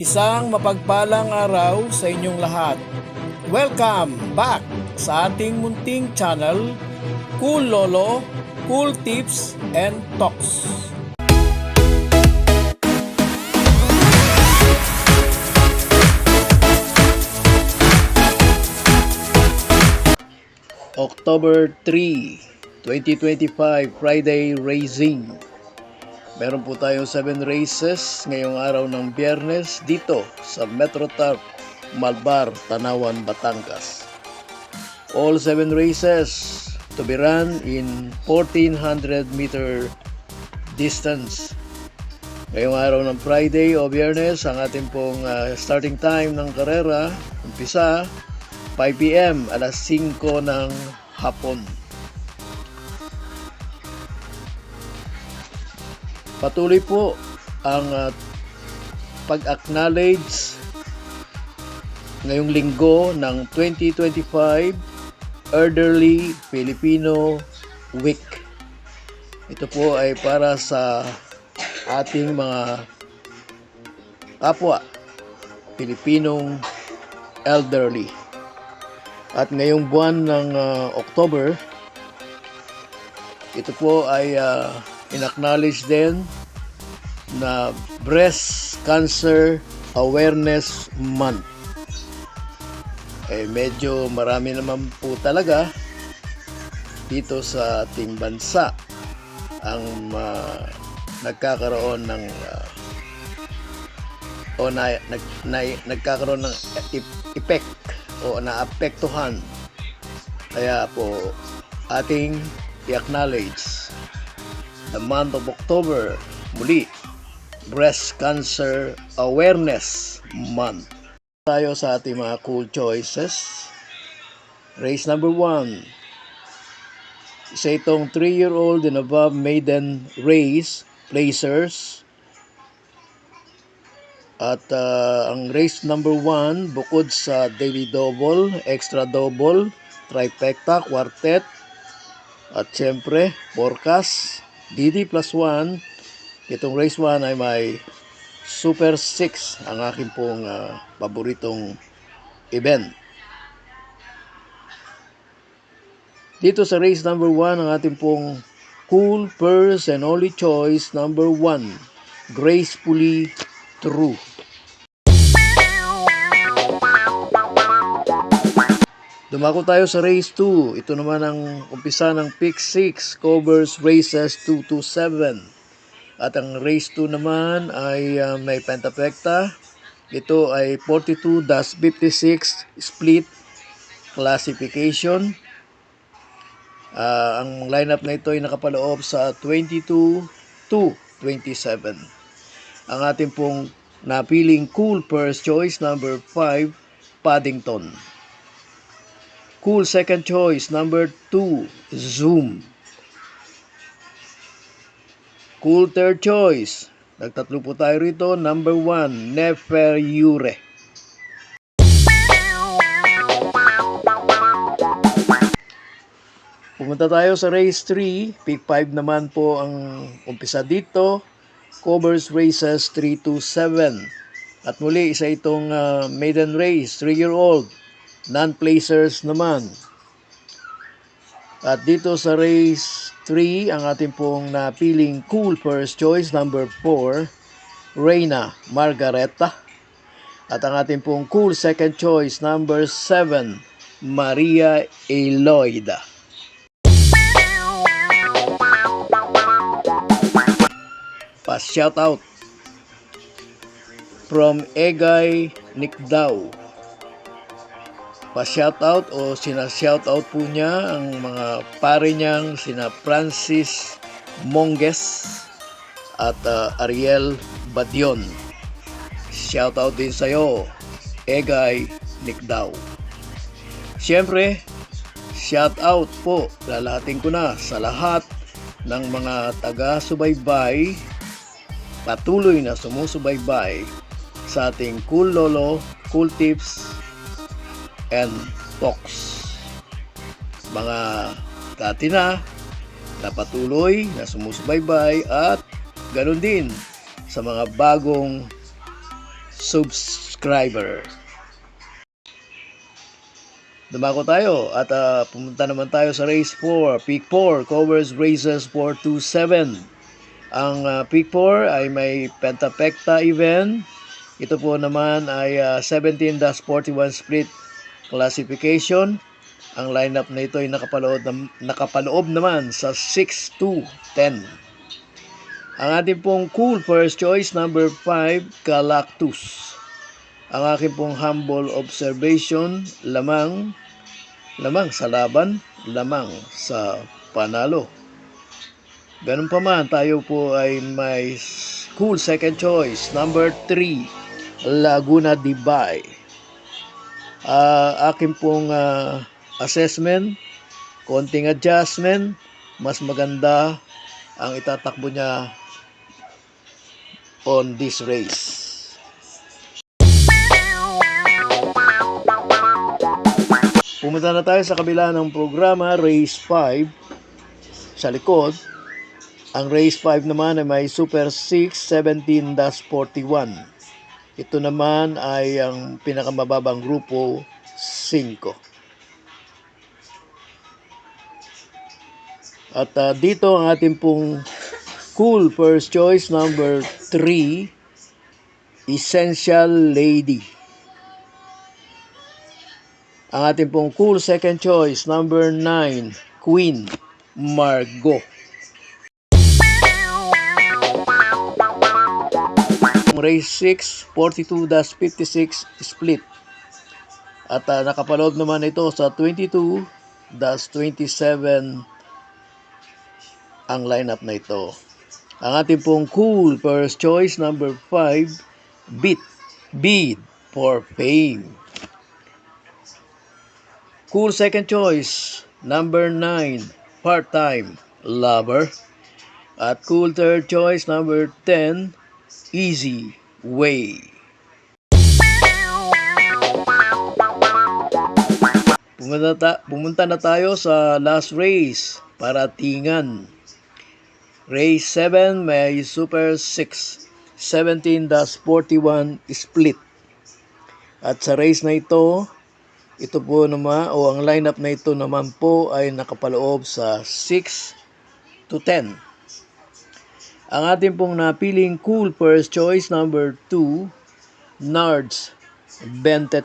Isang mapagpalang araw sa inyong lahat. Welcome back sa ating munting channel, Cool Lolo, Cool Tips and Talks. October 3, 2025, Friday Racing. Meron po tayong 7 races ngayong araw ng Biyernes dito sa Metro Turf, Malbar, Tanawan, Batangas. All 7 races to be run in 1400 meter distance. Ngayong araw ng Friday o Biyernes, ang ating pong starting time ng karera, umpisa 5 p.m. alas 5 ng hapon. Patuloy po ang pag-acknowledge ngayong linggo ng 2025 Elderly Filipino Week. Ito po ay para sa ating mga kapwa Pilipinong elderly. At ngayong buwan ng October, ito po ay in-acknowledge din na Breast Cancer Awareness Month. Medyo marami naman po talaga dito sa ating bansa ang nagkakaroon ng nagkakaroon ng effect o naapektuhan. Kaya po ating i-acknowledge the month of October, muli, Breast Cancer Awareness Month. Tayo sa ating mga cool choices. Race number 1. Isa itong 3-year-old and above maiden race, placers. At ang race number 1, bukod sa daily double, extra double, trifecta, quartet, at syempre, forecast, DD plus 1, itong race 1 ay may Super 6, ang aking pong paboritong event. Dito sa race number 1, ang ating pong cool purse and only choice number 1, Gracefully True. Dumako tayo sa race 2. Ito naman ang umpisa ng pick 6, covers races 2 to 7. At ang race 2 naman ay may pentapecta. Ito ay 42-56 split classification. Ang lineup na ito ay nakapaloob sa 22 to 27. Ang ating pong napiling cool purse choice number 5, Paddington. Cool second choice, number 2, Zoom. Cool third choice, nagtatlo po tayo rito, number 1, Neferure. Pumunta tayo sa race 3, pick 5 naman po ang umpisa dito, covers races 3 to 7. At muli, isa itong maiden race, 3-year-old, non-placers naman. At dito sa race 3, ang ating pong napiling cool first choice, number 4, Reina Margareta. At ang ating pong cool second choice, number 7, Maria Eloida. Pa-shoutout from Egay Nikdaw. Pa-shoutout o sina-shoutout po niya ang mga pare niyang sina Francis Monges at Ariel Badion. Shoutout din sa'yo, Egay Nikdaw. Siyempre, shoutout po, lalahatin ko na sa lahat ng mga taga-subaybay, patuloy na sumusubaybay sa ating Cool Lolo, Cool Tips and Talks. Mga dati na patuloy na sumusubaybay at ganoon din sa mga bagong subscriber. Dumako tayo at pumunta naman tayo sa race 4. Peak 4 covers races 427. Ang Peak 4 ay may Pentapecta event. Ito po naman ay 17-41 split classification. Ang lineup na ito ay nakapaloob naman sa 6-2-10. Ang ating pong cool first choice, number 5, Galactus. Ang aking pong humble observation, lamang sa laban, lamang sa panalo. Ganun pa man, tayo po ay may cool second choice, number 3, Laguna de Bay. Aking pong assessment, konting adjustment, mas maganda ang itatakbo niya on this race. Pumunta na tayo sa kabila ng programa, race 5. Sa likod, ang race 5 naman ay may Super 6 17-41. Ito naman ay ang pinakamababang grupo 5. At dito ang ating pong cool first choice, number 3, Essential Lady. Ang ating pong cool second choice, number 9, Queen Margot. Race 6, 42-56 split. At nakapaloob naman ito sa 22-27 ang lineup na ito. Ang ating pong cool first choice, number 5, Bid for Fame. Cool second choice, number 9, Part-Time Lover. At cool third choice, number 10, Easy Way. Pumunta na tayo sa last race, paratingan. Race 7 may Super 6 17-41 split. At sa race na ito po naman, ang lineup na ito naman po ay nakapaloob sa 6-10. Ang ating pong napiling cool first choice, number 2, Nards 23.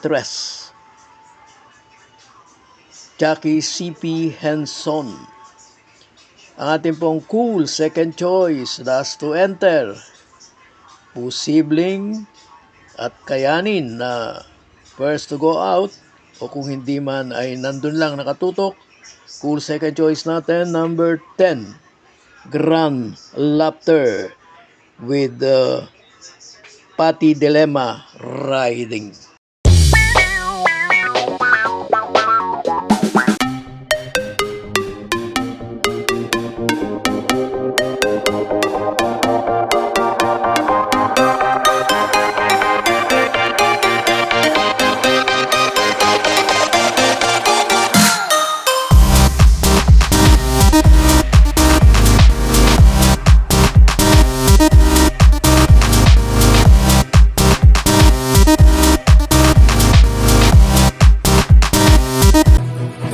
Jackie C.P. Henson. Ang ating pong cool second choice, last to enter, posibleng at kayanin na first to go out, o kung hindi man ay nandun lang nakatutok. Cool second choice natin, number 10, Grand Laughter with Patty Dilemma riding.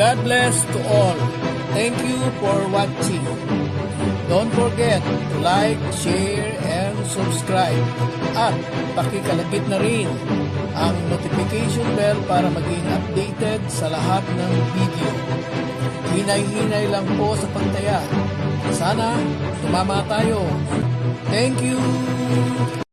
God bless to all. Thank you for watching. Don't forget to like, share, and subscribe. At pakikalagit na rin ang notification bell para maging updated sa lahat ng video. Hinay-hinay lang po sa pagtaya. Sana tumama tayo. Thank you!